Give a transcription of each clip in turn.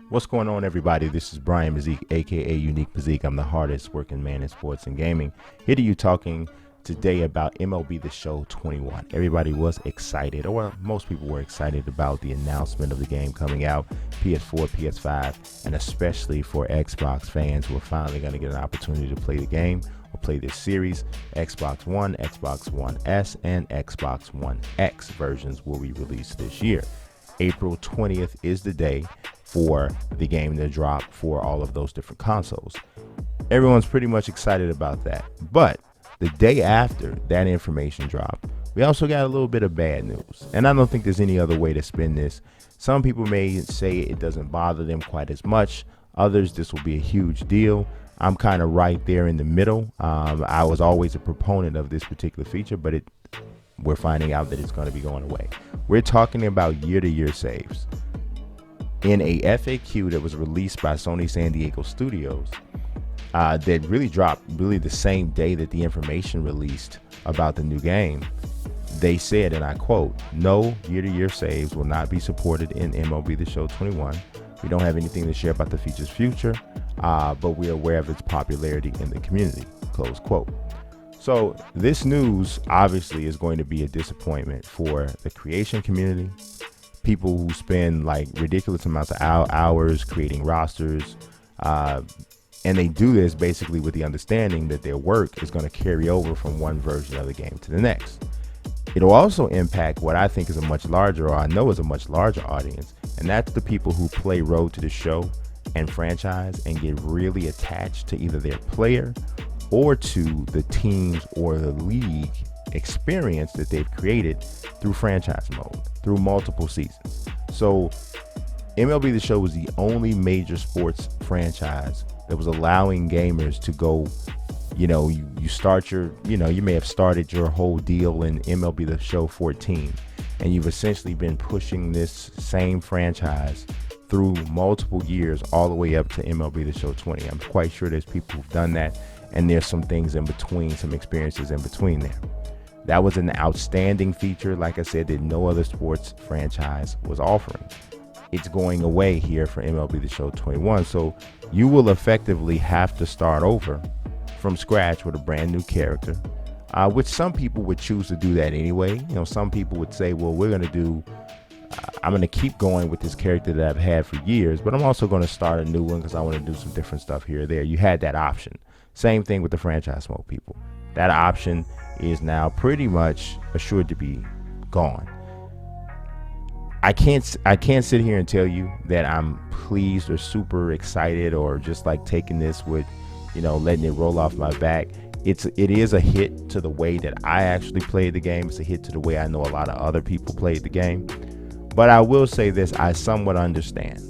What's going on, everybody? This is Brian Mazique, aka Unique Mazique. I'm the hardest working man in sports and gaming. Here to you talking today about MLB The Show 21. Everybody was excited, or most people were excited about the announcement of the game coming out, PS4, PS5, and especially for Xbox fans who are finally going to get an opportunity to play the game or play this series. Xbox One, Xbox One S, and Xbox One X versions will be released this year. April 20th is the day for the game to drop for all of those different consoles. Everyone's pretty much excited about that. But the day after that information dropped, we also got a little bit of bad news. And I don't think there's any other way to spin this. Some people may say it doesn't bother them quite as much. Others, this will be a huge deal. I'm kind of right there in the middle. I was always a proponent of this particular feature, but we're finding out that it's going to be going away. We're talking about year-to-year saves. In a FAQ that was released by Sony San Diego Studios, that really dropped the same day that the information released about the new game, they said, and I quote, "No year-to-year saves will not be supported in MLB The Show 21. We don't have anything to share about the feature's future, but we're aware of its popularity in the community," close quote. So this news obviously is going to be a disappointment for the creation community, people who spend like ridiculous amounts of hours creating rosters, and they do this basically with the understanding that their work is going to carry over from one version of the game to the next. It'll also impact what I think is a much larger, or I know is a much larger audience, and that's the people who play Road to the Show and franchise and get really attached to either their player or to the teams or the league experience that they've created through franchise mode, through multiple seasons. So MLB The Show was the only major sports franchise that was allowing gamers to go, you start you may have started your whole deal in MLB The Show 14, and you've essentially been pushing this same franchise through multiple years all the way up to MLB The Show 20. I'm quite sure there's people who've done that, and there's some things in between, some experiences in between there. That was an outstanding feature, like I said, that no other sports franchise was offering. It's going away here for MLB The Show 21. So you will effectively have to start over from scratch with a brand new character, which some people would choose to do that anyway. Some people would say, well, I'm going to keep going with this character that I've had for years, but I'm also going to start a new one because I want to do some different stuff here or there. You had that option. Same thing with the franchise mode people. That option is now pretty much assured to be gone. I can't sit here and tell you that I'm pleased or super excited or just like taking this with, letting it roll off my back. It is a hit to the way that I actually played the game. It's a hit to the way I know a lot of other people played the game. But I will say this, I somewhat understand.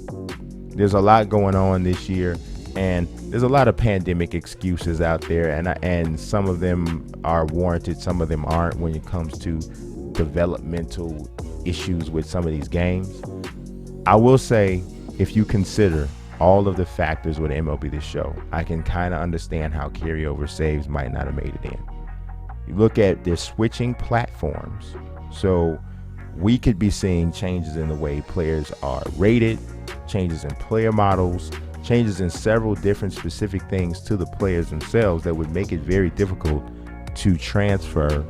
There's a lot going on this year, and there's a lot of pandemic excuses out there, and some of them are warranted, some of them aren't when it comes to developmental issues with some of these games. I will say, if you consider all of the factors with MLB The Show, I can kind of understand how carryover saves might not have made it in. You look at their switching platforms, so we could be seeing changes in the way players are rated, changes in player models, changes in several different specific things to the players themselves that would make it very difficult to transfer,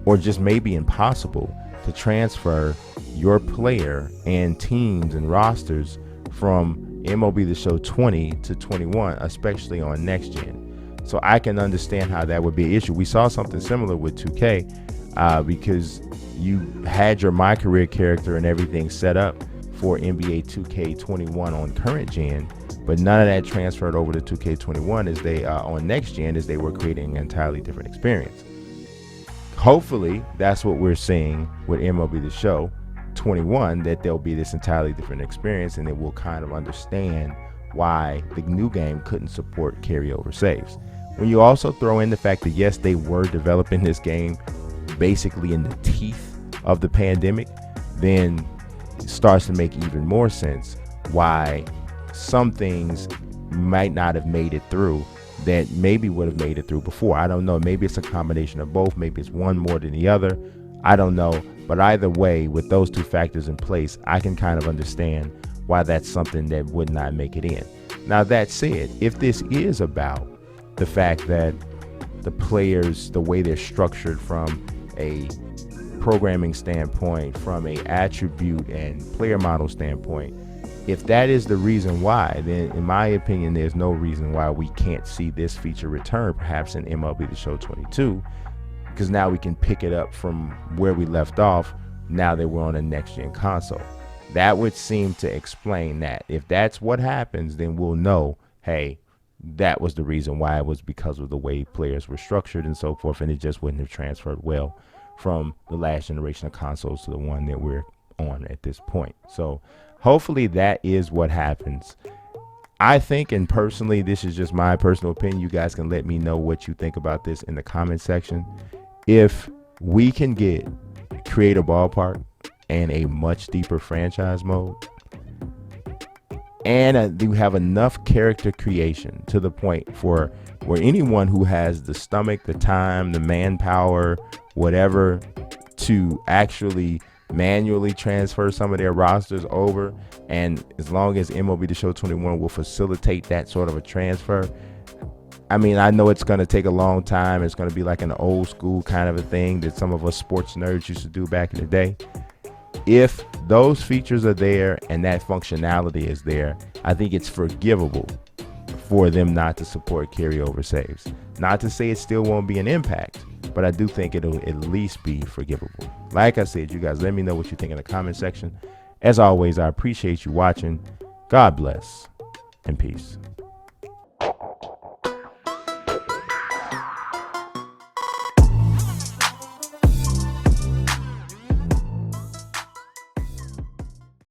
or just maybe impossible to transfer your player and teams and rosters from MLB The Show 20 to 21, especially on next gen. So I can understand how that would be an issue. We saw something similar with 2K because you had your My Career character and everything set up for NBA 2K21 on current gen, but none of that transferred over to 2K21 as they on next gen, as they were creating an entirely different experience. Hopefully that's what we're seeing with MLB The Show 21, that there'll be this entirely different experience, and that we'll kind of understand why the new game couldn't support carryover saves. When you also throw in the fact that yes, they were developing this game basically in the teeth of the pandemic, then it starts to make even more sense why some things might not have made it through that maybe would have made it through before. I don't know. Maybe it's a combination of both. Maybe it's one more than the other. I don't know. But either way, with those two factors in place, I can kind of understand why that's something that would not make it in. Now, that said, if this is about the fact that the players, the way they're structured from a programming standpoint, from a attribute and player model standpoint, if that is the reason why, then in my opinion, there's no reason why we can't see this feature return, perhaps in MLB The Show 22, because now we can pick it up from where we left off now that we're on a next-gen console. That would seem to explain that. If that's what happens, then we'll know, hey, that was the reason why. It was because of the way players were structured and so forth, and it just wouldn't have transferred well from the last generation of consoles to the one that we're on at this point. So hopefully that is what happens. I think, and personally, this is just my personal opinion, you guys can let me know what you think about this in the comment section. If we can get Create a Ballpark and a much deeper franchise mode, and you have enough character creation to the point for where anyone who has the stomach, the time, the manpower, whatever, to actually manually transfer some of their rosters over, and as long as MLB The Show 21 will facilitate that sort of a transfer. I mean, I know it's going to take a long time. It's going to be like an old school kind of a thing that some of us sports nerds used to do back in the day. If those features are there and that functionality is there, I think it's forgivable for them not to support carryover saves. Not to say it still won't be an impact, but I do think it'll at least be forgivable. Like I said, you guys, let me know what you think in the comment section. As always, I appreciate you watching. God bless and peace.